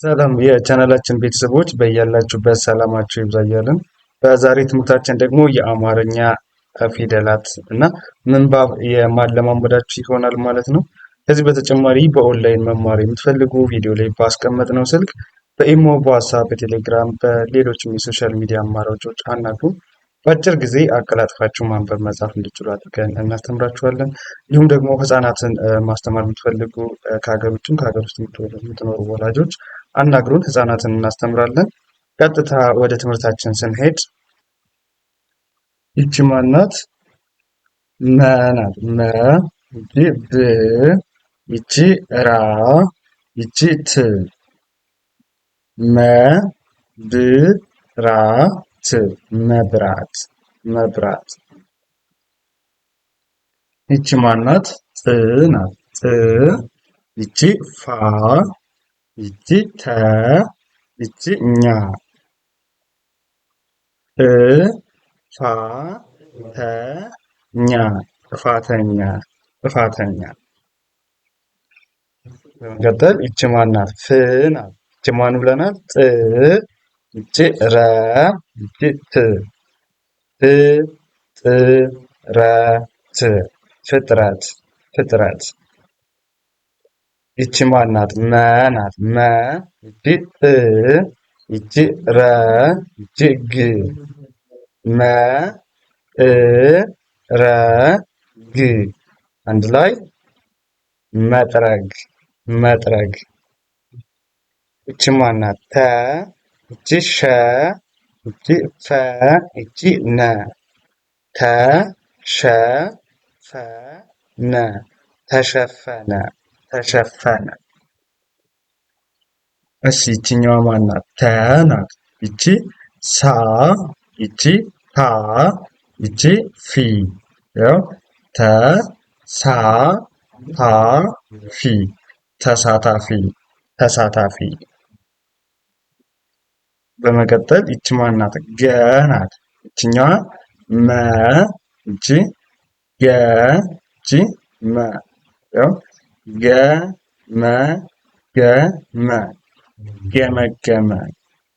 ሰላም የቻናላችን ቤተሰቦች በያላችሁበት ሰላማችሁ ይብዛ እያልን በዛሬ ትምህርታችን ደግሞ የአማርኛ ፊደላት እና ምንባብ የማለማመዳችሁ ይሆናል ማለት ነው። ከዚህ በተጨማሪ በኦንላይን መማር የምትፈልጉ ቪዲዮ ላይ ባስቀመጥነው ስልክ በኢሞ፣ በዋትስአፕ፣ በቴሌግራም በሌሎችም የሶሻል ሚዲያ አማራጮች አናግሩን። በአጭር ጊዜ አቀላጥፋችሁ ማንበብ መጻፍ እንዲችሉ አድርገን እናስተምራችኋለን። እንዲሁም ደግሞ ህጻናትን ማስተማር የምትፈልጉ ከሀገር ውጭም ከሀገር ውስጥ የምትኖሩ ወላጆች አናግሩን፣ ህጻናትን እናስተምራለን። ቀጥታ ወደ ትምህርታችን ስንሄድ ይቺ ማናት? መ ናት። መ፣ ይቺ ብ፣ ይቺ ራ፣ ይቺ ት። መ ብ ራ ት መብራት መብራት። ይቺ ማናት? ጥ ናት። ጥ፣ ይቺ ፋ፣ ይቺ ተ፣ ይቺ ኛ። ጥ ፋ ተ ኛ ጥፋተኛ ጥፋተኛ። በመቀጠል ይቺ ማናት? ፍ ናት። ይቺ ማን ብለናል? ጥ፣ ይቺ ረ፣ ይቺ ት። ፍ ጥ ረ ት ፍጥረት ፍጥረት። ይቺ ማናት? መ ናት። መ፣ ይቺ ጥ፣ ይቺ ረ፣ ይቺ ግ። መ ጥ ረ ግ አንድ ላይ መጥረግ መጥረግ። ይቺ ማናት? ተ፣ ይቺ ሸ፣ ይቺ ፈ፣ ይቺ ነ። ተ ሸ ፈ ነ ተሸፈነ ተሸፈነ። እሺ ይቺኛዋ ማናት? ተ ናት። ይቺ ሳ፣ ይቺ ታ፣ ይቺ ፊ። ያው ተ ሳ ታ ፊ ተሳታፊ ተሳታፊ። በመቀጠል ይቺ ማናት? ገ ናት። ይቺኛዋ መ፣ ይቺ ገ፣ ይቺ መ። ያው ገ መ ገ መ ገመገመ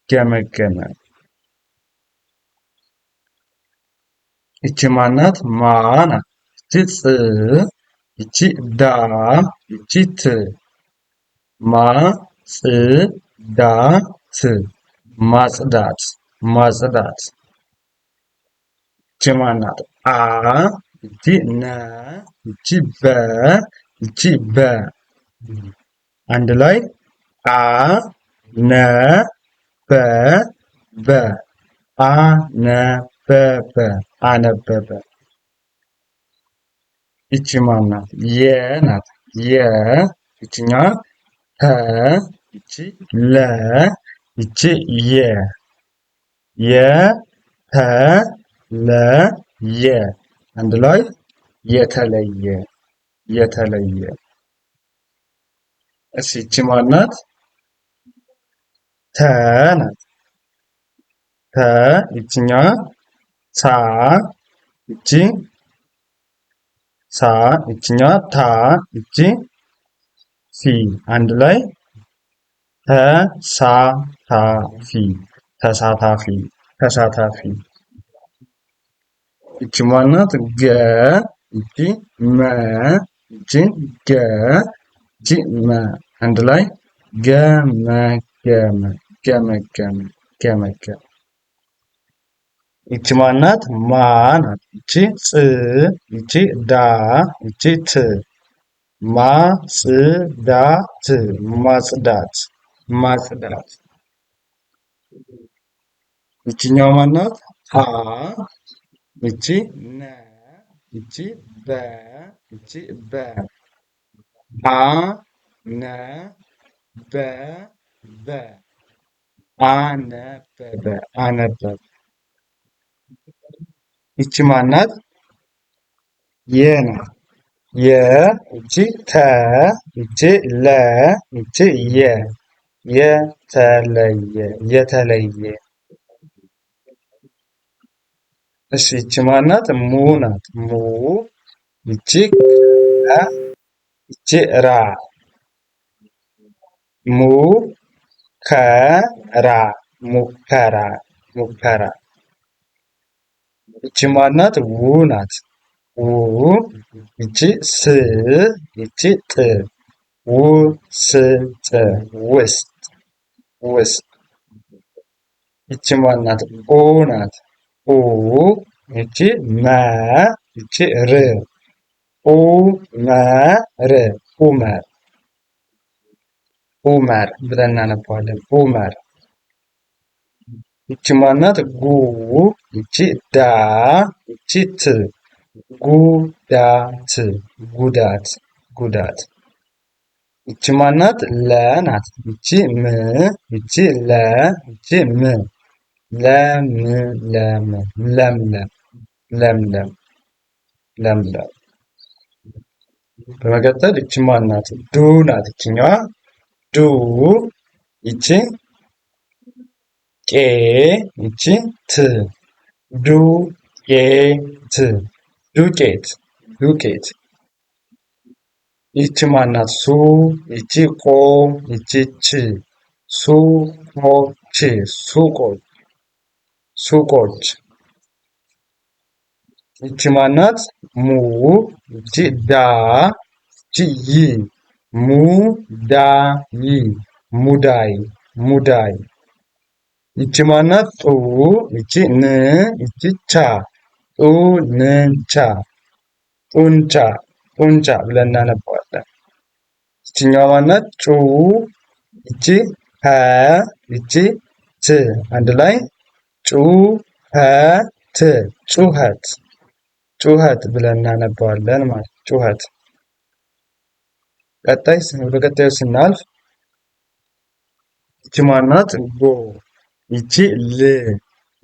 ገመገመ። ይቺ ማናት? ማ ናት። ይቺ ፅ፣ ይቺ ዳ፣ ይቺ ት። ማ ፅ ዳ ት ማጽዳት ማጽዳት። ይቺ ማናት? አ፣ ይቺ ነ፣ ይቺ በ፣ ይቺ በ። አንድ ላይ አ ነ በ በ አነበበ አነበበ። ይቺ ማናት? የ ናት። የ፣ ይቺኛዋ ተ፣ ይቺ ለ፣ ይቺ የ። የ ተ ለ የ አንድ ላይ የተለየ የተለየ። እሺ ይቺ ማናት? ተ ናት። ተ፣ ይቺኛዋ ሳ፣ ይቺ ሳ፣ ይቺኛዋ ታ፣ ይቺ ፊ። አንድ ላይ ተሳታፊ ተሳታፊ ተሳታፊ። ይቺ ማናት? ገ፣ ይቺ መ፣ ይቺ ገ፣ ይቺ መ። አንድ ላይ ገመገመ ገመገመ ገመገመ። ይቺ ማናት? ማ ናት። ይቺ ፅ፣ ይቺ ዳ፣ ይቺ ት። ማ ፅ ዳ ት ማጽዳት ማጽዳት። ይቺኛው ማናት? ሀ፣ ይቺ ነ፣ ይቺ በ፣ ይቺ በ። አ ነ በ በ አነበበ አነበበ። ይቺ ማናት? የ ናት። የ፣ ይቺ ተ፣ ይቺ ለ፣ ይቺ የ። የተለየ የተለየ። እሺ ይቺ ማናት? ሙ ናት። ሙ፣ ይቺ ረ፣ ይቺ ራ። ሙ ከራ ሙከራ ሙከራ። ይቺ ማናት? ው ናት። ው ይቺ ስ ይቺ ጥ ውስጥ ውስጥ ውስጥ። ይቺ ማናት? ኡ ናት። ኡ ይቺ መ ይቺ ር ኡመር ኡመር ኡመር ብለን እናነባዋለን። ኡመር። ይቺ ማናት? ጉ ይቺ ዳ ይቺ ት ጉዳት ጉዳት ጉዳት። ይቺ ማናት? ለ ናት። ይቺ ም ይቺ ለ ይቺ ም ለምለም ለምለም ለምለም ለምለም። በመቀጠል ይቺ ማናት? ዱ ናት። ይችኛዋ ዱ ይቺ ቄ ይቺ ት ዱቄት ዱቄት ዱቄት። ይቺ ማናት? ሱ ይቺ ቆ ይቺ ች ሱቆች ሱቆች ሱቆች። ይቺ ማናት? ሙ ይቺ ዳ ይቺ ይ ሙዳይ ሙዳይ ሙዳይ። ይቺ ማናት? ጡ ይቺ ን ይቺ ቻ ጡንቻ ጡንቻ ጡንቻ ብለን እናነባዋለን። ይችኛዋ ማናት? ጩ ይቺ ሀ ይቺ ት አንድ ላይ ጩኸት ጩኸት ጩኸት ብለን እናነባዋለን ማለት ጩኸት። ወደ ቀጣዩ ስናልፍ ይቺ ማናት? ጎ ይቺ ል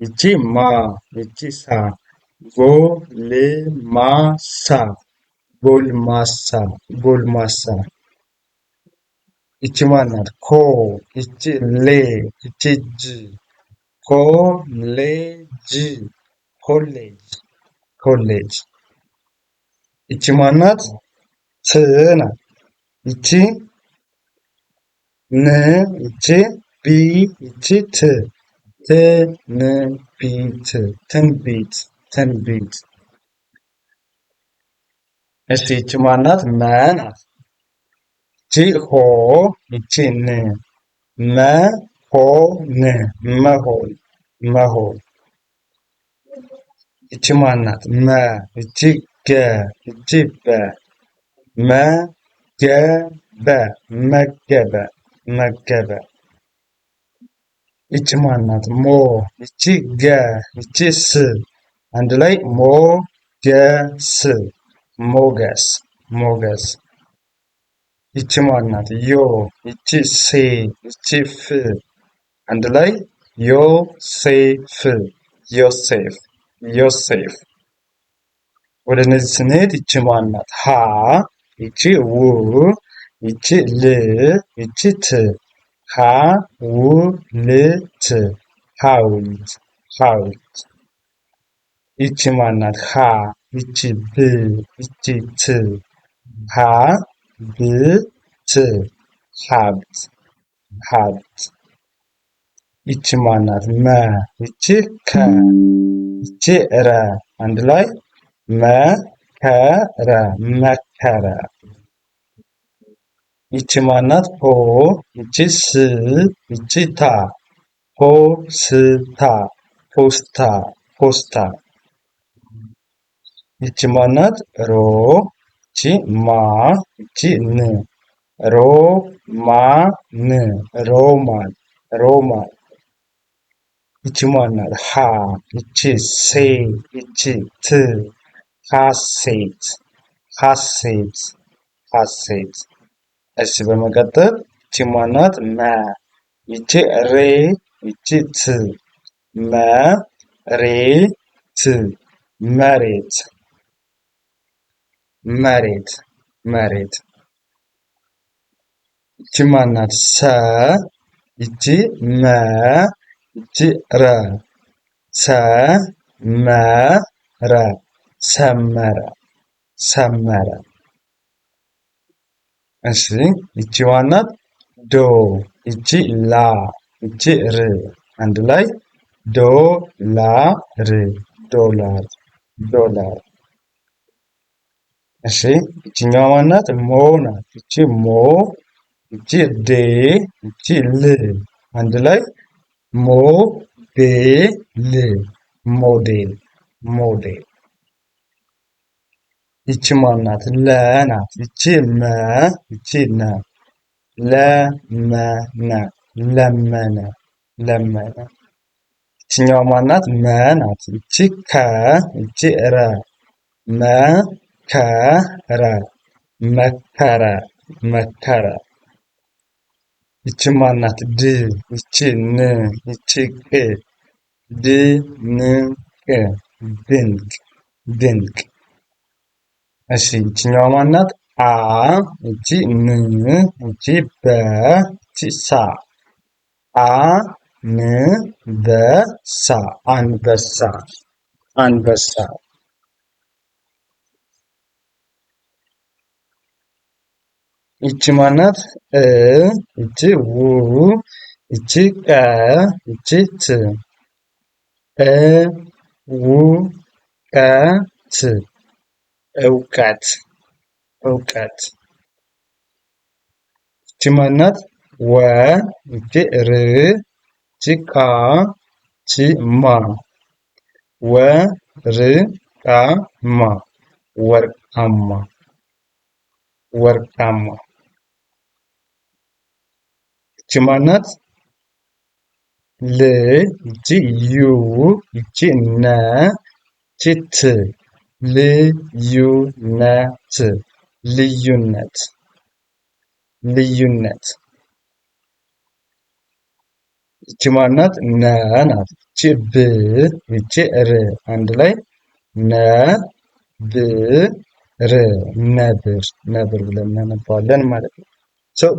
ይቺ ማ ይቺ ሳ ጎልማሳ ጎልማሳ ጎልማሳ። ይቺ ማናት? ኮ ይቺ ሌ ይቺ ጅ ኮሌጅ ኮሌጅ ኮሌጅ። ይቺ ማናት? ት ናት። ይቺ ን ይቺ ቢ ይቺ ት ትንቢት ትንቢት ትንቢት። እሺ ይቺ ማናት? መ ናት። ይቺ ሆ ይቺ ን መሆን መሆን መሆን። ይቺ ማናት? መ ይቺ ገ ይቺ በ መገበ መገበ መገበ። ይቺ ማናት? ሞ ይቺ ገ ይቺ ስ አንድ ላይ ሞገስ ሞገስ ሞገስ። ይቺ ማናት? ዮ ይቺ ሴ ይቺ ፍ አንድ ላይ ዮሴፍ ዮሴፍ ዮሴፍ። ወደ እነዚህ ስንሄድ ይቺ ማናት? ሀ ይቺ ው ይቺ ል ይቺ ት ሀውልት ሀውልት ሀውልት። ይቺ ማናት? ሀ ይቺ ብ ይቺ ት ሀብት ሀብት ሀብት። ይቺ ማናት? መ ይቺ ከ ይቺ ረ አንድ ላይ መከረ መከረ። ይቺ ማናት? ፖ ይቺ ስ ይቺ ታ ፖስታ ፖስታ ፖስታ። ይቺ ማናት? ሮ ይቺ ማ ይቺ ን ሮማን ሮማን ሮማን። ይቺ ማናት? ሀ ይቺ ሴ ይቺ ት ሀሴት ሀሴት ሀሴት። እሺ በመቀጠል ይቺ ማናት? መ ይቺ ሬ ይቺ ት መሬት መሬት መሬት መሬት። ይቺ ማናት? ሰ ይቺ መ ይቺ ረ ሰመረ ሰመረ ሰመረ። እሺ ይቺ ማናት? ዶ ይቺ ላ ይቺ ር አንድ ላይ ዶላር ዶላር ዶላር። እሺ ይቺኛዋ ማናት? ሞ ናት። ይቺ ሞ ይቺ ዴ ይቺ ል አንድ ላይ ሞዴል ሞዴል ሞዴል። ይቺ ማናት? ለ ናት። ይቺ መ ይቺ ነ ለመነ ለመነ ለመነ። ይችኛዋ ማናት? መ ናት። ይቺ ከ ይቺ ረ መከረ መከረ መከረ። ይቺ ማናት? ድ ይቺ ን ይቺ ቅ ድንቅ ድንቅ ድንቅ። እሺ ይችኛዋ ማናት? አ ይቺ ን ይቺ በ ይቺ ሳ አንበሳ አንበሳ አንበሳ። ይቺ ማናት? ይቺ ው ይቺ ቀ ይቺ ት እውቀት እውቀት እውቀት። ይቺ ማናት? ወ ይቺ ር ይቺ ቃ ይቺ ማ ወርቃማ ወርቃማ ወርቃማ። ይቺ ማናት? ል ይቺ ዩ ይቺ ነ ይቺ ት ልዩነት ልዩነት ልዩነት። ይቺ ማናት? ነ ናት። ይቺ ብ ይቺ ር አንድ ላይ ነ ብ ር ነብር ነብር ብለን እናነባዋለን ማለት ነው።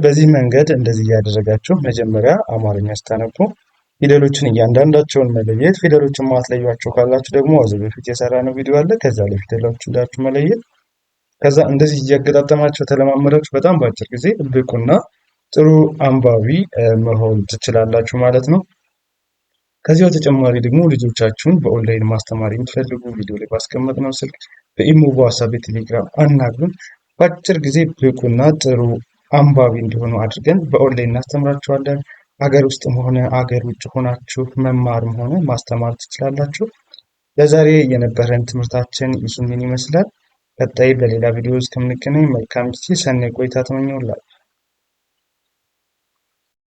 በዚህ መንገድ እንደዚህ እያደረጋችሁ መጀመሪያ አማርኛ ስታነቡ ፊደሎችን እያንዳንዳቸውን መለየት፣ ፊደሎችን ማትለዩቸው ካላችሁ ደግሞ ከዚህ በፊት የሰራነው ቪዲዮ አለ። ከዛ ላይ ፊደሎችን እንዳችሁ መለየት። ከዛ እንደዚህ እያገጣጠማችሁ ተለማመዳችሁ በጣም በአጭር ጊዜ ብቁና ጥሩ አንባቢ መሆን ትችላላችሁ ማለት ነው። ከዚህ በተጨማሪ ደግሞ ልጆቻችሁን በኦንላይን ማስተማር የምትፈልጉ ቪዲዮ ላይ ባስቀመጥነው ስልክ በኢሞ፣ በዋትስአፕ፣ በቴሌግራም አናግሩን። በአጭር ጊዜ ብቁና ጥሩ አንባቢ እንዲሆኑ አድርገን በኦንላይን እናስተምራችኋለን። አገር ውስጥም ሆነ አገር ውጭ ሆናችሁ መማርም ሆነ ማስተማር ትችላላችሁ። ለዛሬ የነበረን ትምህርታችን ይህንን ይመስላል። ቀጣይ በሌላ ቪዲዮ እስከምንገናኝ መልካም ጊዜ፣ ሰናይ ቆይታ ተመኘሁላችሁ።